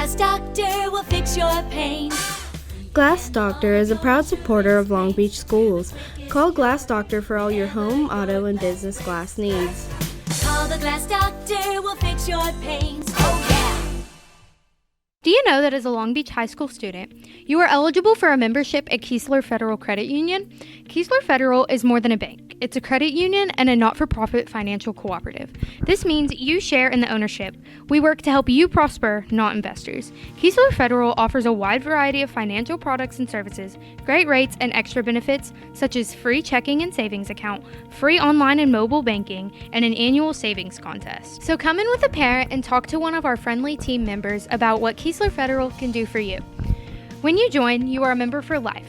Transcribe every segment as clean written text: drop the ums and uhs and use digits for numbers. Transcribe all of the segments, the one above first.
Glass Doctor will fix your pain. Glass Doctor is a proud supporter of Long Beach schools. Call Glass Doctor for all your home, auto, and business glass needs. Call the Glass Doctor will fix your pains. Oh yeah! Do you know that as a Long Beach High School student, you are eligible for a membership at Keesler Federal Credit Union? Keesler Federal is more than a bank. It's a credit union and a not-for-profit financial cooperative. This means you share in the ownership. We work to help you prosper, not investors. Keesler Federal offers a wide variety of financial products and services, great rates and extra benefits, such as free checking and savings account, free online and mobile banking, and an annual savings contest. So come in with a parent and talk to one of our friendly team members about what Keesler Federal can do for you. When you join, you are a member for life,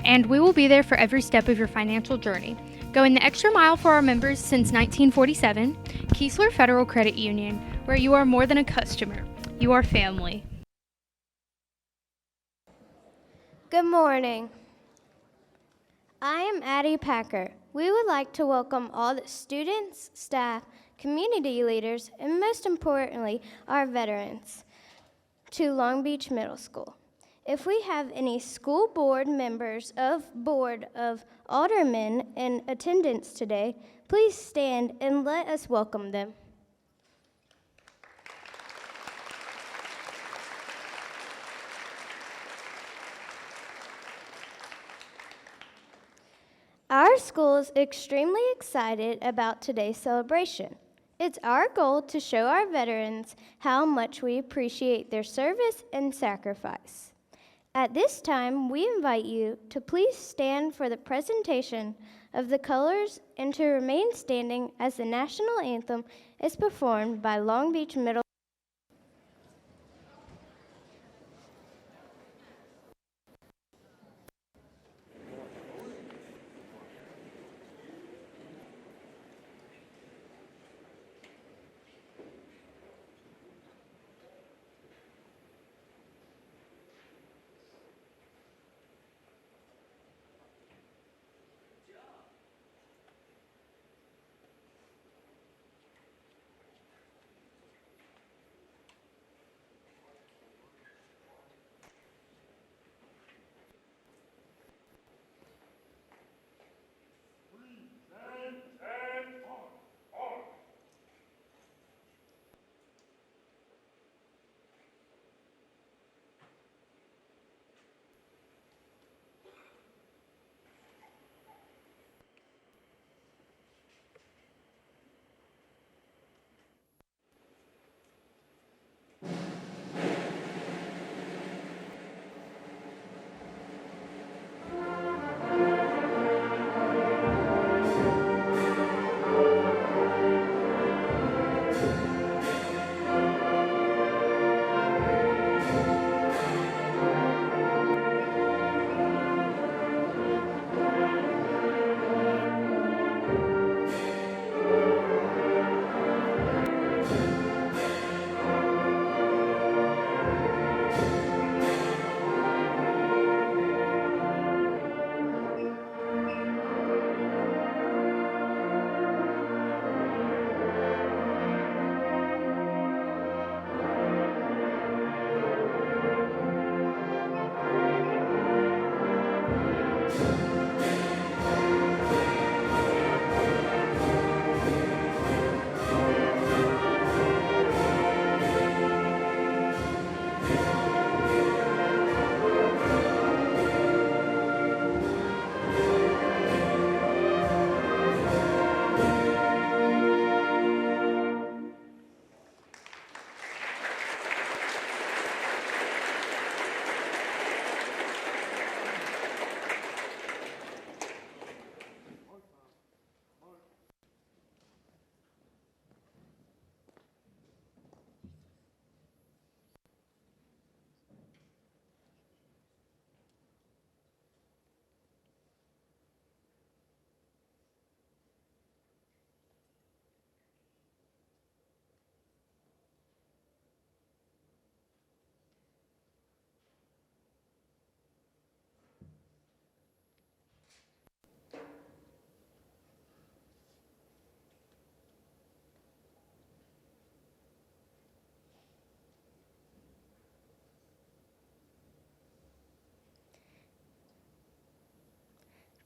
and we will be there for every step of your financial journey. Going the extra mile for our members since 1947, Keesler Federal Credit Union, where you are more than a customer, you are family. Good morning. I am Addie Packer. We would like to welcome all the students, staff, community leaders, and most importantly, our veterans to Long Beach Middle School. If we have any school board members of Board of Aldermen in attendance today, please stand and let us welcome them. Our school is extremely excited about today's celebration. It's our goal to show our veterans how much we appreciate their service and sacrifice. At this time, we invite you to please stand for the presentation of the colors and to remain standing as the national anthem is performed by Long Beach Middle.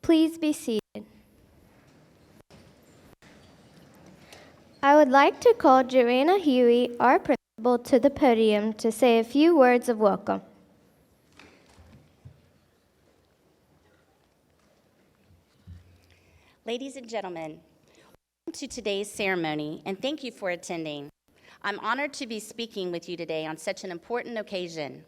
Please be seated. I would like to call Joanna Huey, our principal, to the podium to say a few words of welcome. Ladies and gentlemen, welcome to today's ceremony, and thank you for attending. I'm honored to be speaking with you today on such an important occasion.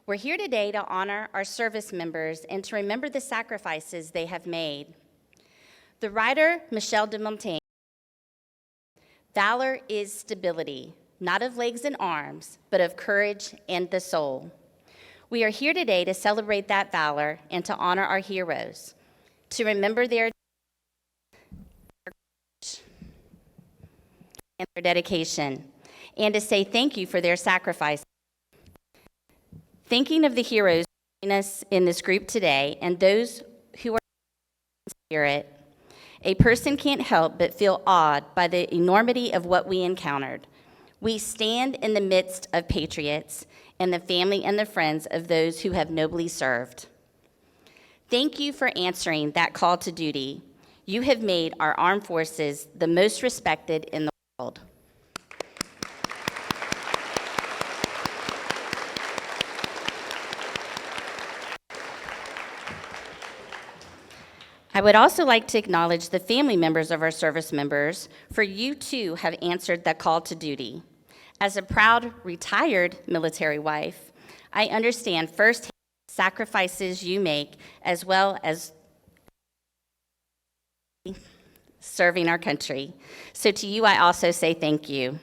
We're here today to honor our service members and to remember the sacrifices they have made. The writer Michel de Montaigne, valor is stability, not of legs and arms, but of courage and the soul. We are here today to celebrate that valor and to honor our heroes, to remember their and their dedication, and to say thank you for their sacrifice. Thinking of the heroes joining us in this group today and those who are in spirit, a person can't help but feel awed by the enormity of what we encountered. We stand in the midst of patriots and the family and the friends of those who have nobly served. Thank you for answering that call to duty. You have made our armed forces the most respected in the world. I would also like to acknowledge the family members of our service members, for you too have answered that call to duty. As a proud retired military wife, I understand firsthand the sacrifices you make as well as serving our country. So to you, I also say thank you.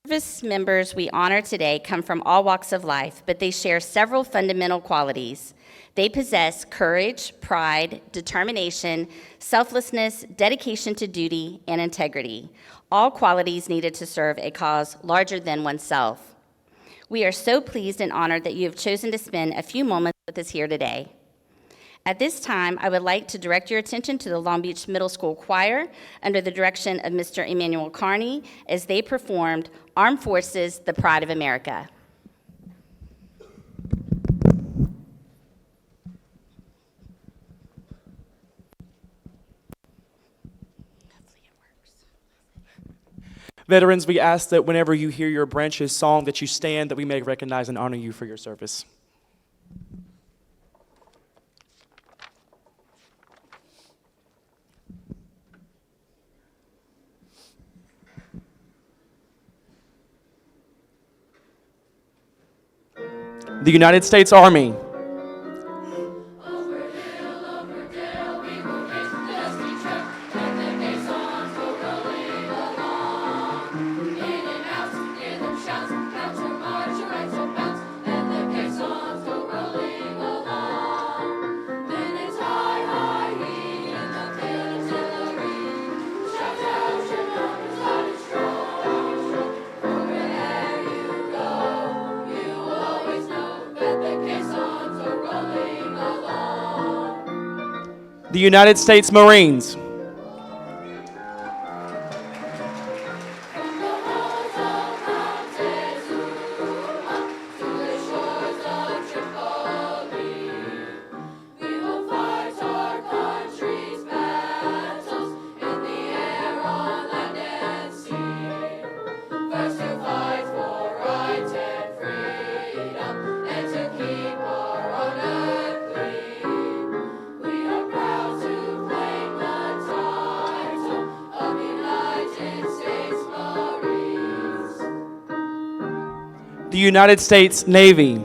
Service members we honor today come from all walks of life, but they share several fundamental qualities. They possess courage, pride, determination, selflessness, dedication to duty, and integrity, all qualities needed to serve a cause larger than oneself. We are so pleased and honored that you have chosen to spend a few moments with us here today. At this time, I would like to direct your attention to the Long Beach Middle School Choir under the direction of Mr. Emmanuel Carney as they performed Armed Forces, the Pride of America. Veterans, we ask that whenever you hear your branch's song that you stand, that we may recognize and honor you for your service. The United States Army. The United States Marines. The United States Navy.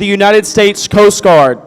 The United States Coast Guard.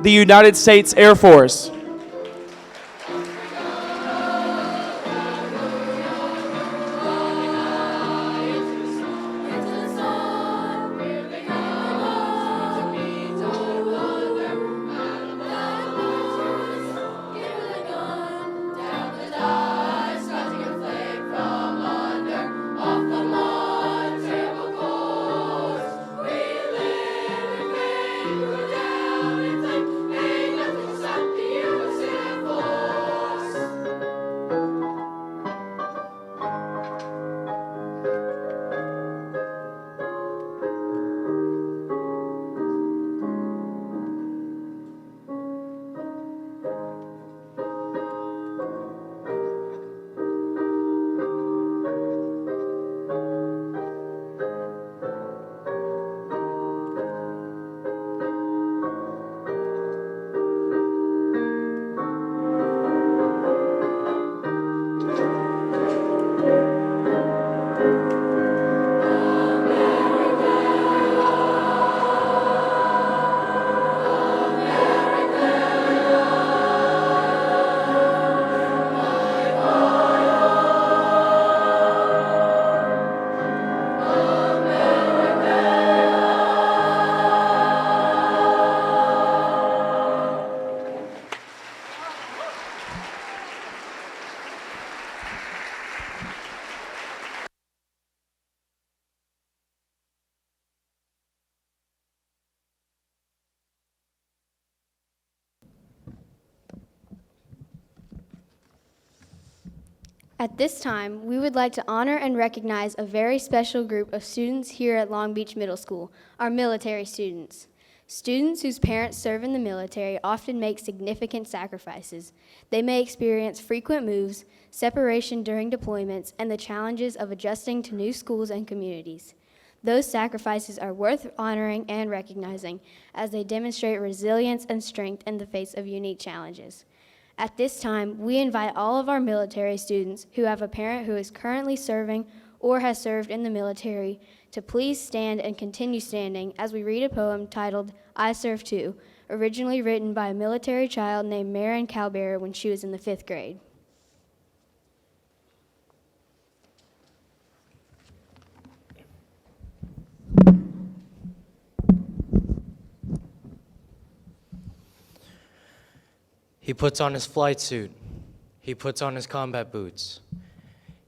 the United States Air Force. At this time, we would like to honor and recognize a very special group of students here at Long Beach Middle School, our military students. Students whose parents serve in the military often make significant sacrifices. They may experience frequent moves, separation during deployments, and the challenges of adjusting to new schools and communities. Those sacrifices are worth honoring and recognizing as they demonstrate resilience and strength in the face of unique challenges. At this time, we invite all of our military students who have a parent who is currently serving or has served in the military to please stand and continue standing as we read a poem titled I Serve Too, originally written by a military child named Marin Calbear when she was in the 5th grade. He puts on his flight suit. He puts on his combat boots.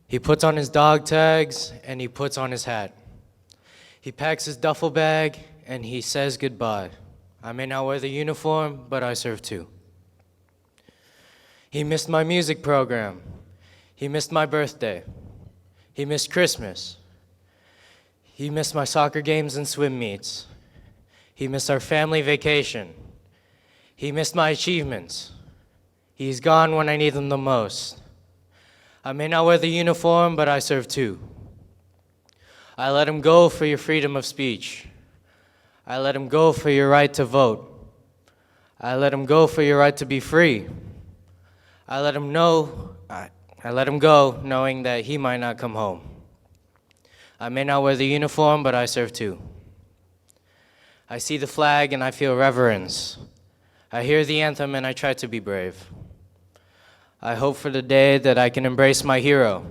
He puts on his dog tags, and he puts on his hat. He packs his duffel bag, and he says goodbye. I may not wear the uniform, but I serve too. He missed my music program. He missed my birthday. He missed Christmas. He missed my soccer games and swim meets. He missed our family vacation. He missed my achievements. He's gone when I need him the most. I may not wear the uniform, but I serve too. I let him go for your freedom of speech. I let him go for your right to vote. I let him go for your right to be free. I let him go knowing that he might not come home. I may not wear the uniform, but I serve too. I see the flag and I feel reverence. I hear the anthem and I try to be brave. I hope for the day that I can embrace my hero.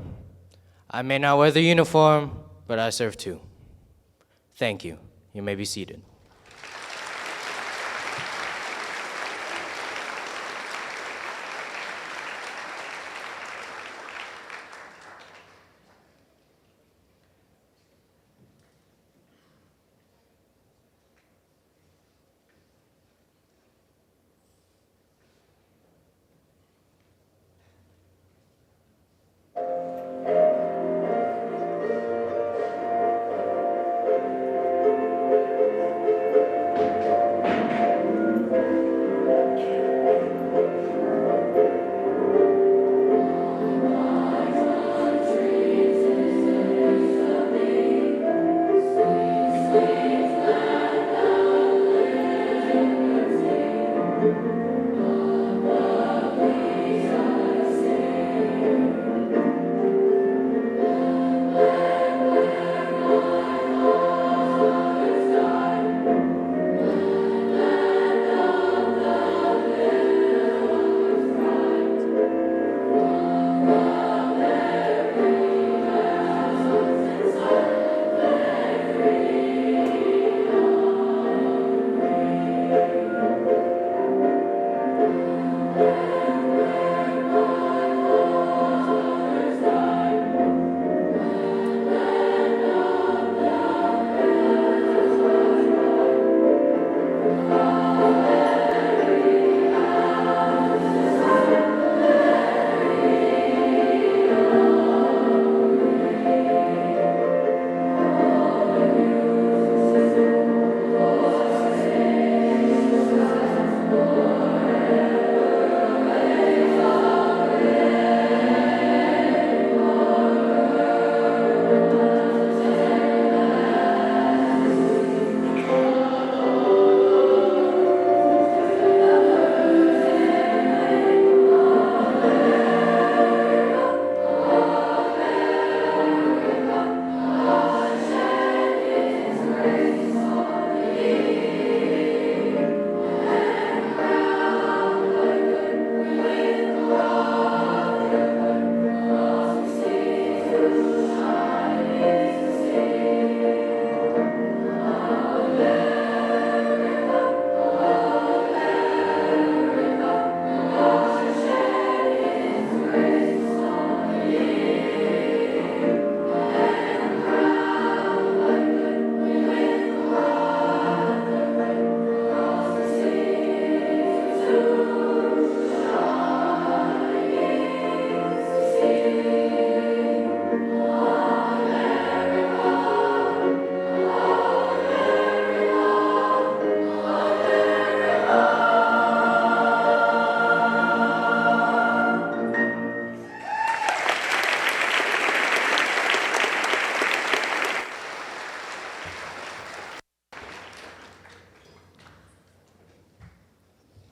I may not wear the uniform, but I serve too. Thank you. You may be seated.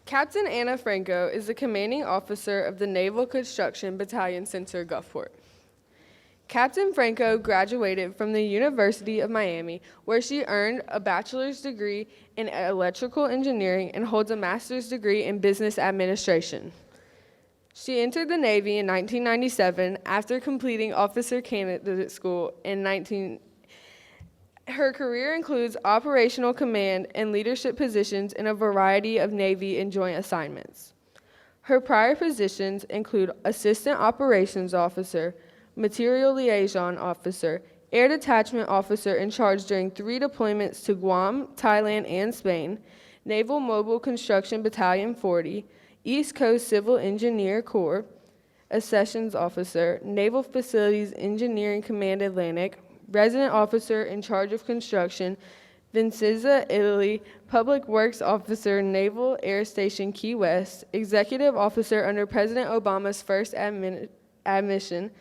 Captain Anna Franco is the commanding officer of the Naval Construction Battalion Center, Gulfport. Captain Franco graduated from the University of Miami, where she earned a bachelor's degree in electrical engineering and holds a master's degree in business administration. She entered the Navy in 1997 after completing officer candidate school in Her career includes operational command and leadership positions in a variety of Navy and joint assignments. Her prior positions include Assistant Operations Officer, Material Liaison Officer, Air Detachment Officer in charge during 3 deployments to Guam, Thailand, and Spain, Naval Mobile Construction Battalion 40, East Coast Civil Engineer Corps, Accessions Officer, Naval Facilities Engineering Command Atlantic, Resident Officer in charge of construction, Vicenza, Italy, Public Works Officer, Naval Air Station Key West, Executive Officer under President Obama's first administration,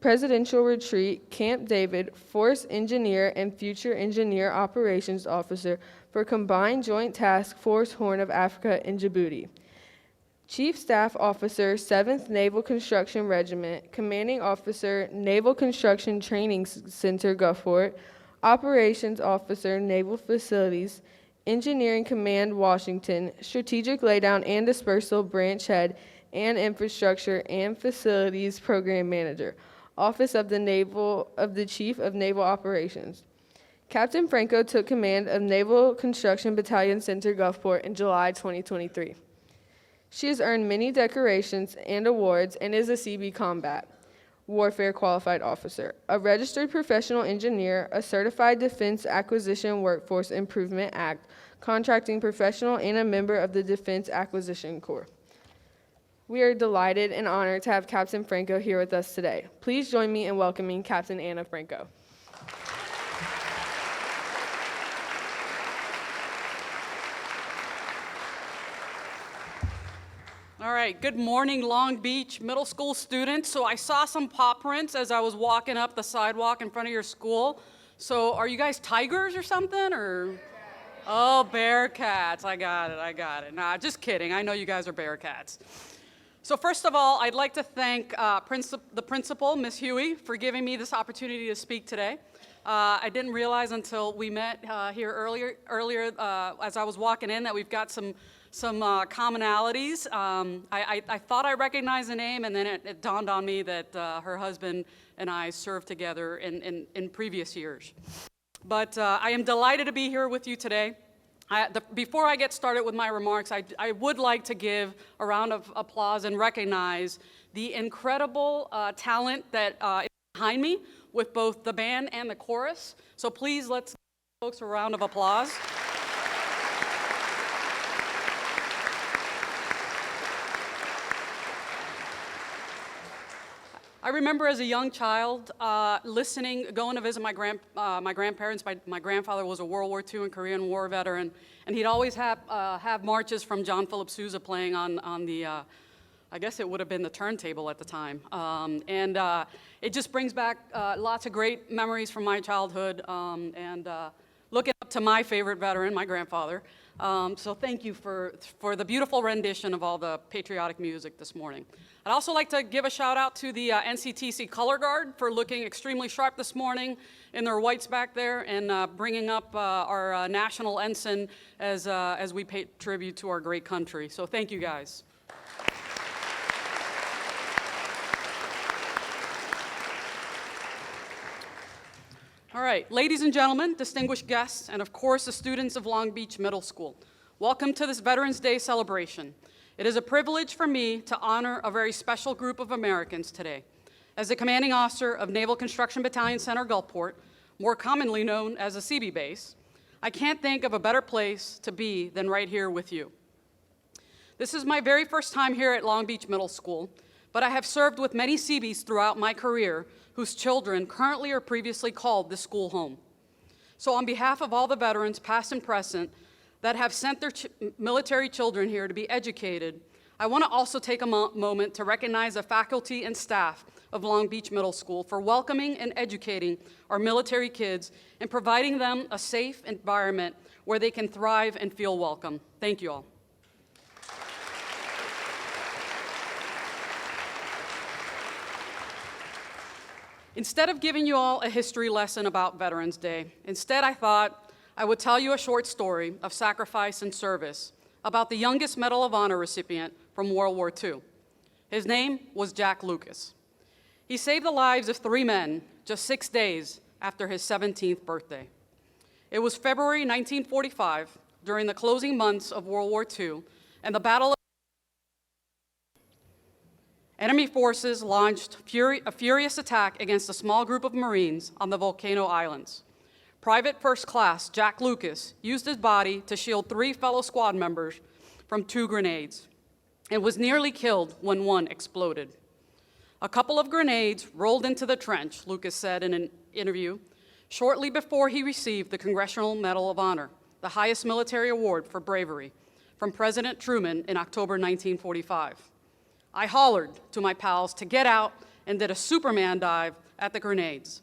Presidential Retreat, Camp David, Force Engineer, and Future Engineer Operations Officer for Combined Joint Task Force Horn of Africa in Djibouti. Chief Staff Officer, 7th Naval Construction Regiment, Commanding Officer, Naval Construction Training Center, Gulfport, Operations Officer, Naval Facilities, Engineering Command, Washington, Strategic Laydown and Dispersal Branch Head, and Infrastructure and Facilities Program Manager, Office of the Chief of Naval Operations. Captain Franco took command of Naval Construction Battalion Center, Gulfport in July 2023. She has earned many decorations and awards and is a CB Combat Warfare Qualified Officer, a registered professional engineer, a certified Defense Acquisition Workforce Improvement Act contracting professional, and a member of the Defense Acquisition Corps. We are delighted and honored to have Captain Franco here with us today. Please join me in welcoming Captain Anna Franco. All right, good morning, Long Beach Middle School students. So I saw some paw prints as I was walking up the sidewalk in front of your school. So are you guys tigers or something, or? Oh, Bearcats, I got it. Nah, just kidding, I know you guys are Bearcats. So first of all, I'd like to thank the principal, Ms. Huey, for giving me this opportunity to speak today. I didn't realize until we met here earlier as I was walking in that we've got some commonalities. I thought I recognized the name, and then it dawned on me that her husband and I served together in previous years. But I am delighted to be here with you today. Before I get started with my remarks, I would like to give a round of applause and recognize the incredible talent that is behind me with both the band and the chorus. So please let's give folks a round of applause. I remember as a young child going to visit my grandparents. My grandfather was a World War II and Korean War veteran, and he'd always have marches from John Philip Sousa playing on the, I guess it would have been the turntable at the time. It just brings back lots of great memories from my childhood, and looking up to my favorite veteran, my grandfather. So thank you for the beautiful rendition of all the patriotic music this morning. I'd also like to give a shout out to the NCTC Color Guard for looking extremely sharp this morning in their whites back there and bringing up our national ensign as we pay tribute to our great country. So thank you guys. All right, ladies and gentlemen, distinguished guests, and of course the students of Long Beach Middle School, welcome to this Veterans Day celebration. It is a privilege for me to honor a very special group of Americans today. As the commanding officer of Naval Construction Battalion Center, Gulfport, more commonly known as a CB base, I can't think of a better place to be than right here with you. This is my very first time here at Long Beach Middle School, but I have served with many CBs throughout my career whose children currently or previously called this school home. So on behalf of all the veterans, past and present, that have sent their military children here to be educated, I want to also take a moment to recognize the faculty and staff of Long Beach Middle School for welcoming and educating our military kids and providing them a safe environment where they can thrive and feel welcome. Thank you all. Instead of giving you all a history lesson about Veterans Day, instead I thought I would tell you a short story of sacrifice and service about the youngest Medal of Honor recipient from World War II. His name was Jack Lucas. He saved the lives of 3 men just 6 days after his 17th birthday. It was February 1945, during the closing months of World War II, and the Battle of Enemy forces launched a furious attack against a small group of Marines on the Volcano Islands. Private First Class Jack Lucas used his body to shield 3 fellow squad members from 2 grenades and was nearly killed when one exploded. A couple of grenades rolled into the trench, Lucas said in an interview, shortly before he received the Congressional Medal of Honor, the highest military award for bravery, from President Truman in October 1945. I hollered to my pals to get out and did a Superman dive at the grenades.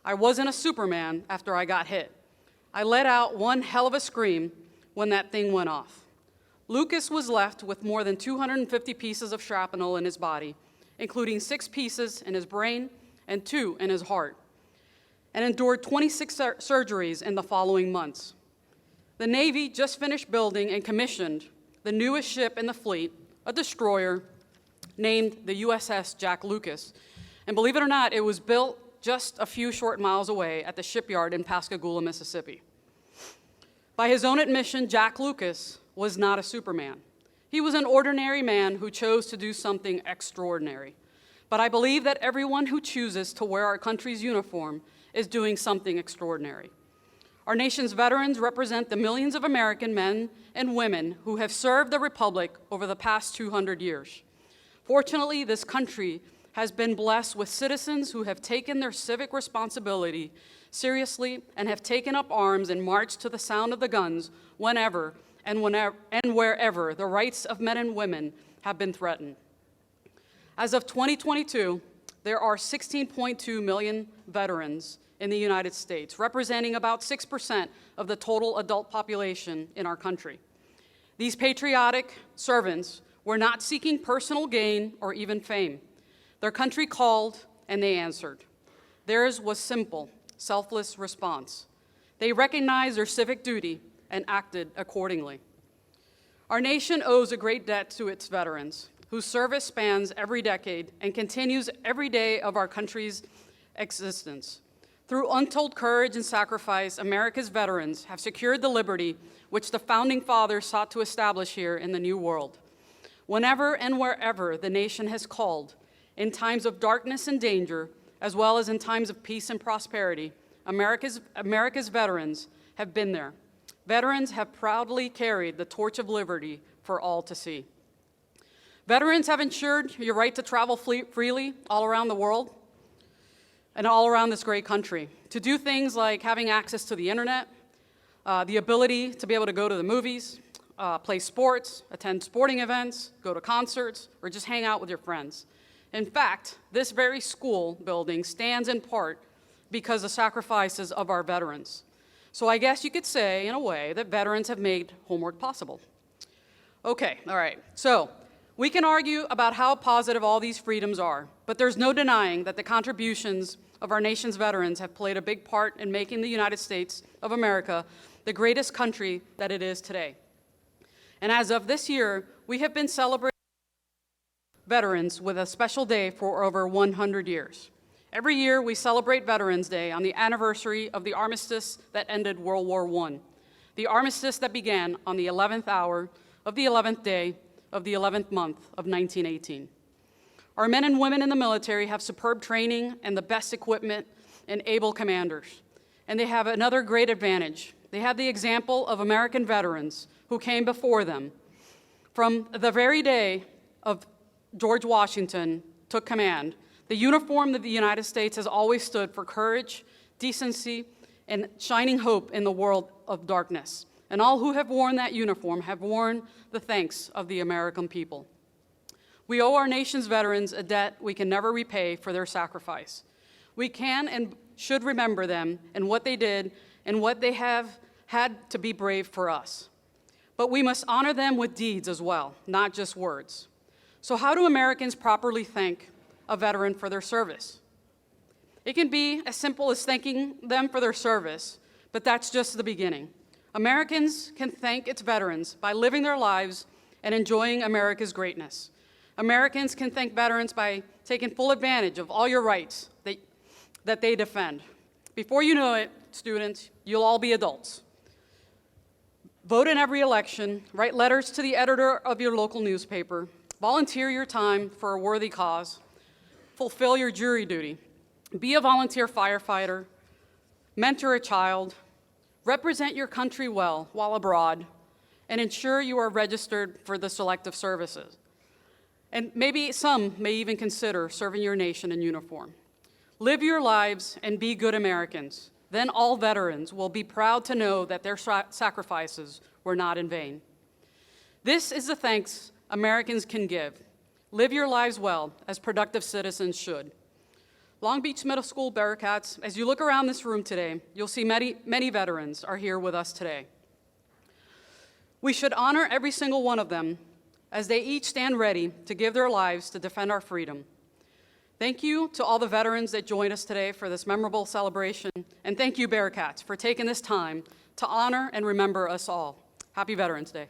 I wasn't a Superman after I got hit. I let out one hell of a scream when that thing went off. Lucas was left with more than 250 pieces of shrapnel in his body, including 6 pieces in his brain and 2 in his heart, and endured 26 surgeries in the following months. The Navy just finished building and commissioned the newest ship in the fleet, a destroyer named the USS Jack Lucas. And believe it or not, it was built just a few short miles away at the shipyard in Pascagoula, Mississippi. By his own admission, Jack Lucas was not a Superman. He was an ordinary man who chose to do something extraordinary. But I believe that everyone who chooses to wear our country's uniform is doing something extraordinary. Our nation's veterans represent the millions of American men and women who have served the Republic over the past 200 years. Fortunately, this country has been blessed with citizens who have taken their civic responsibility seriously and have taken up arms and marched to the sound of the guns whenever and wherever the rights of men and women have been threatened. As of 2022, there are 16.2 million veterans in the United States, representing about 6% of the total adult population in our country. These patriotic servants were not seeking personal gain or even fame. Their country called and they answered. Theirs was simple, selfless response. They recognized their civic duty and acted accordingly. Our nation owes a great debt to its veterans, whose service spans every decade and continues every day of our country's existence. Through untold courage and sacrifice, America's veterans have secured the liberty which the Founding Fathers sought to establish here in the New World. Whenever and wherever the nation has called, in times of darkness and danger, as well as in times of peace and prosperity, America's veterans have been there. Veterans have proudly carried the torch of liberty for all to see. Veterans have ensured your right to travel freely all around the world and all around this great country, to do things like having access to the internet, the ability to be able to go to the movies, play sports, attend sporting events, go to concerts, or just hang out with your friends. In fact, this very school building stands in part because of sacrifices of our veterans. So I guess you could say, in a way, that veterans have made homework possible. Okay, all right. So we can argue about how positive all these freedoms are, but there's no denying that the contributions of our nation's veterans have played a big part in making the United States of America the greatest country that it is today. And as of this year, we have been celebrating veterans with a special day for over 100 years. Every year, we celebrate Veterans Day on the anniversary of the armistice that ended World War I, the armistice that began on the 11th hour of the 11th day of the 11th month of 1918. Our men and women in the military have superb training and the best equipment and able commanders. And they have another great advantage. They have the example of American veterans who came before them. From the very day of George Washington took command, the uniform of the United States has always stood for courage, decency, and shining hope in the world of darkness. And all who have worn that uniform have worn the thanks of the American people. We owe our nation's veterans a debt we can never repay for their sacrifice. We can and should remember them and what they did and what they have had to be brave for us. But we must honor them with deeds as well, not just words. So how do Americans properly thank a veteran for their service? It can be as simple as thanking them for their service, but that's just the beginning. Americans can thank its veterans by living their lives and enjoying America's greatness. Americans can thank veterans by taking full advantage of all your rights that they defend. Before you know it, students, you'll all be adults. Vote in every election, write letters to the editor of your local newspaper, volunteer your time for a worthy cause, fulfill your jury duty, be a volunteer firefighter, mentor a child, represent your country well while abroad, and ensure you are registered for the selective services. And maybe some may even consider serving your nation in uniform. Live your lives and be good Americans. Then all veterans will be proud to know that their sacrifices were not in vain. This is the thanks Americans can give. Live your lives well, as productive citizens should. Long Beach Middle School Bearcats, as you look around this room today, you'll see many veterans are here with us today. We should honor every single one of them as they each stand ready to give their lives to defend our freedom. Thank you to all the veterans that joined us today for this memorable celebration, and thank you, Bearcats, for taking this time to honor and remember us all. Happy Veterans Day.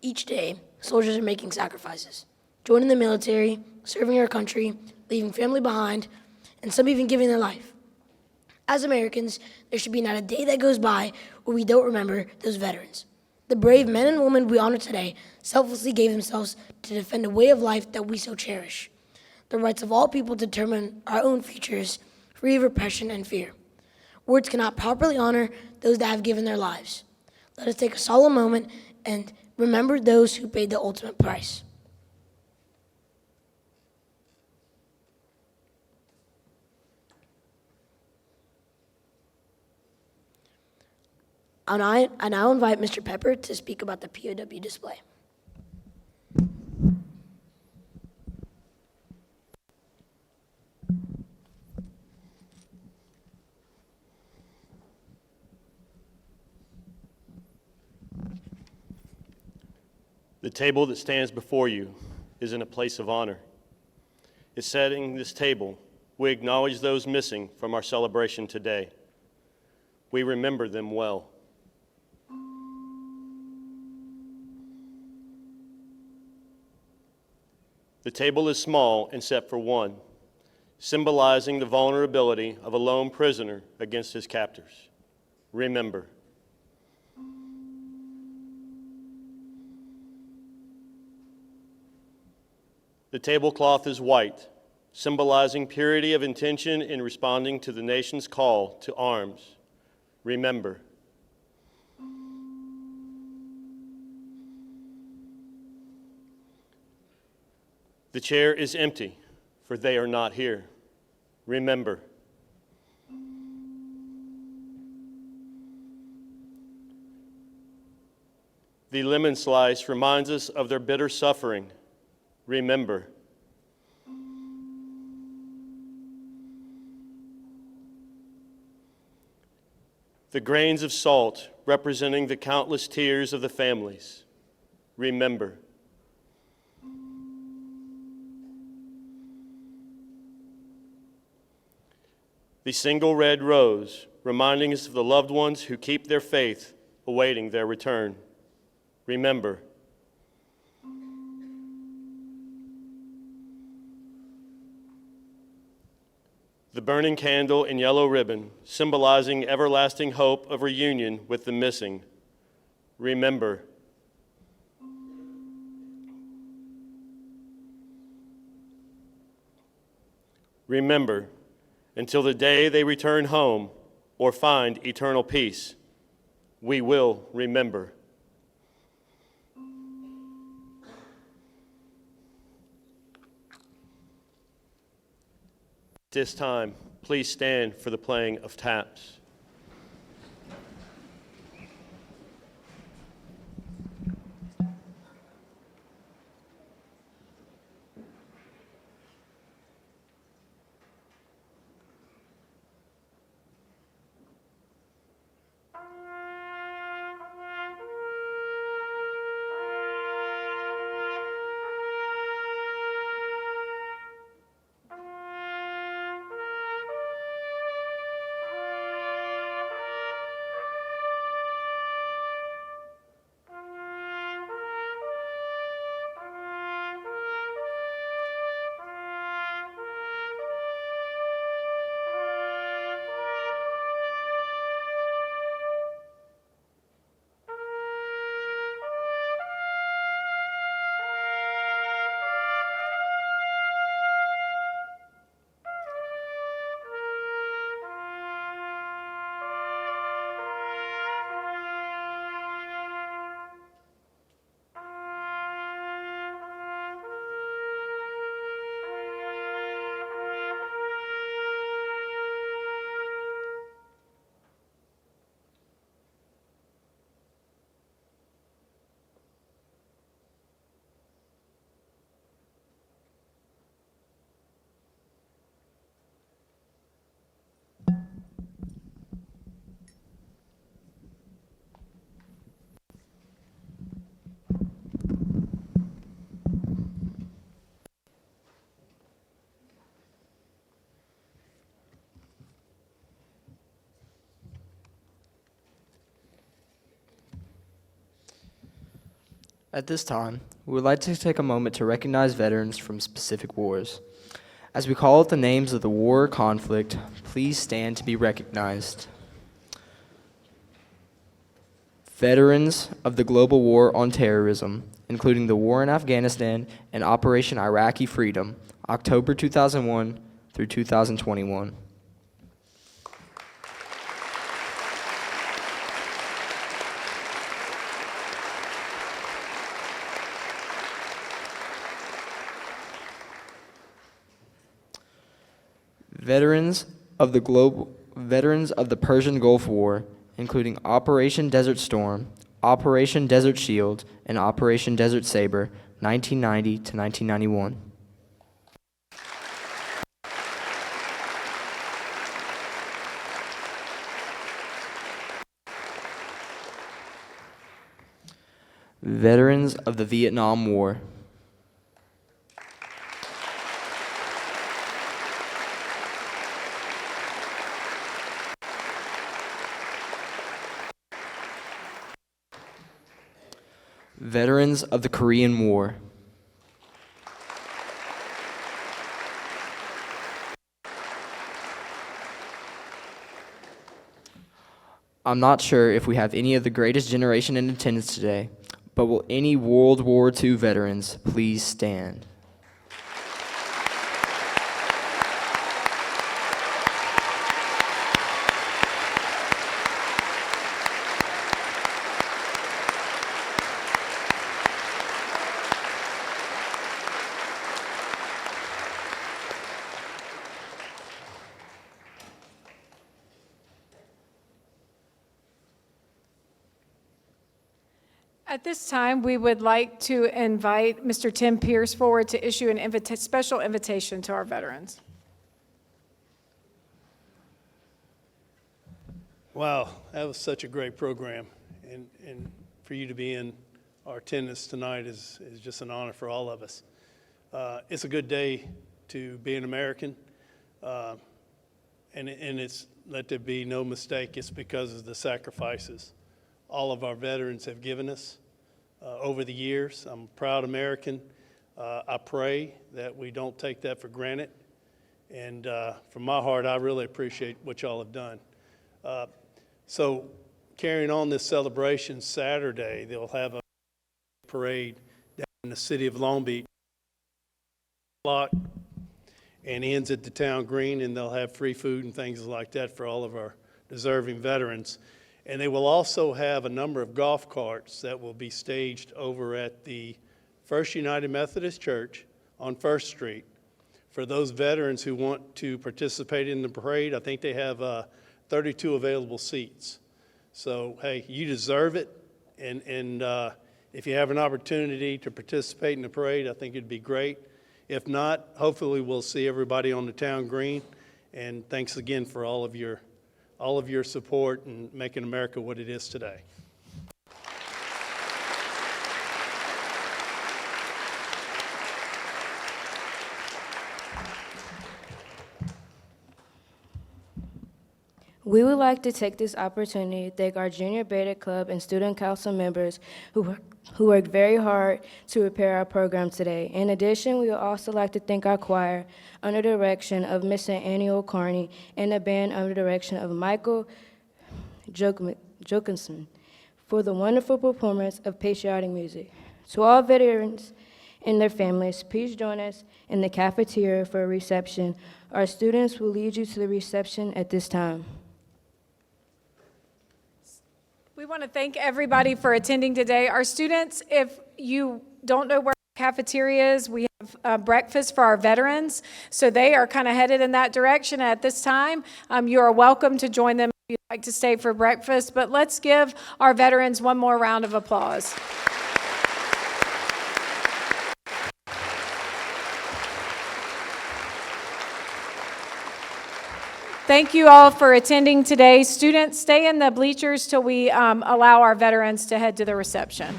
Each day, soldiers are making sacrifices, joining the military, serving our country, leaving family behind, and some even giving their life. As Americans, there should be not a day that goes by where we don't remember those veterans. The brave men and women we honor today selflessly gave themselves to defend a way of life that we so cherish. The rights of all people to determine our own futures, free of repression and fear. Words cannot properly honor those that have given their lives. Let us take a solemn moment and remember those who paid the ultimate price. I now invite Mr. Pepper to speak about the POW display. The table that stands before you is in a place of honor. In setting this table, we acknowledge those missing from our celebration today. We remember them well. The table is small and set for one, symbolizing the vulnerability of a lone prisoner against his captors. Remember. The tablecloth is white, symbolizing purity of intention in responding to the nation's call to arms. Remember. The chair is empty, for they are not here. Remember. The lemon slice reminds us of their bitter suffering. Remember. The grains of salt representing the countless tears of the families. Remember. The single red rose, reminding us of the loved ones who keep their faith, awaiting their return. Remember. The burning candle and yellow ribbon, symbolizing everlasting hope of reunion with the missing. Remember. Remember, until the day they return home or find eternal peace, we will remember. At this time, please stand for the playing of taps. At this time, we would like to take a moment to recognize veterans from specific wars. As we call out the names of the war or conflict, please stand to be recognized. Veterans of the global war on terrorism, including the war in Afghanistan and Operation Iraqi Freedom, October 2001 through 2021. Veterans of the Persian Gulf War, including Operation Desert Storm, Operation Desert Shield, and Operation Desert Saber, 1990 to 1991. Veterans of the Vietnam War. Veterans of the Korean War. I'm not sure if we have any of the greatest generation in attendance today, but will any World War II veterans please stand? At this time, we would like to invite Mr. Tim Pierce forward to issue an special invitation to our veterans. Wow, that was such a great program. And for you to be in our attendance tonight is just an honor for all of us. It's a good day to be an American. And it's, let there be no mistake, it's because of the sacrifices all of our veterans have given us over the years. I'm a proud American. I pray that we don't take that for granted. And from my heart, I really appreciate what y'all have done. So carrying on this celebration Saturday, they'll have a parade down in the city of Long Beach and ends at the town green, and they'll have free food and things like that for all of our deserving veterans. And they will also have a number of golf carts that will be staged over at the First United Methodist Church on First Street. For those veterans who want to participate in the parade, I think they have 32 available seats. So, hey, you deserve it. And if you have an opportunity to participate in the parade, I think it'd be great. If not, hopefully we'll see everybody on the town green. And thanks again for all of your support in making America what it is today. We would like to take this opportunity to thank our Junior Beta Club and Student Council members who worked very hard to prepare our program today. In addition, we would also like to thank our choir under the direction of Mr. Annie O'Carney and the band under the direction of Michael Jokinson for the wonderful performance of patriotic music. To all veterans and their families, please join us in the cafeteria for a reception. Our students will lead you to the reception at this time. We want to thank everybody for attending today. Our students, if you don't know where the cafeteria is, we have breakfast for our veterans. So they are kind of headed in that direction at this time. You are welcome to join them if you'd like to stay for breakfast. But let's give our veterans one more round of applause. Thank you all for attending today. Students, stay in the bleachers till we allow our veterans to head to the reception.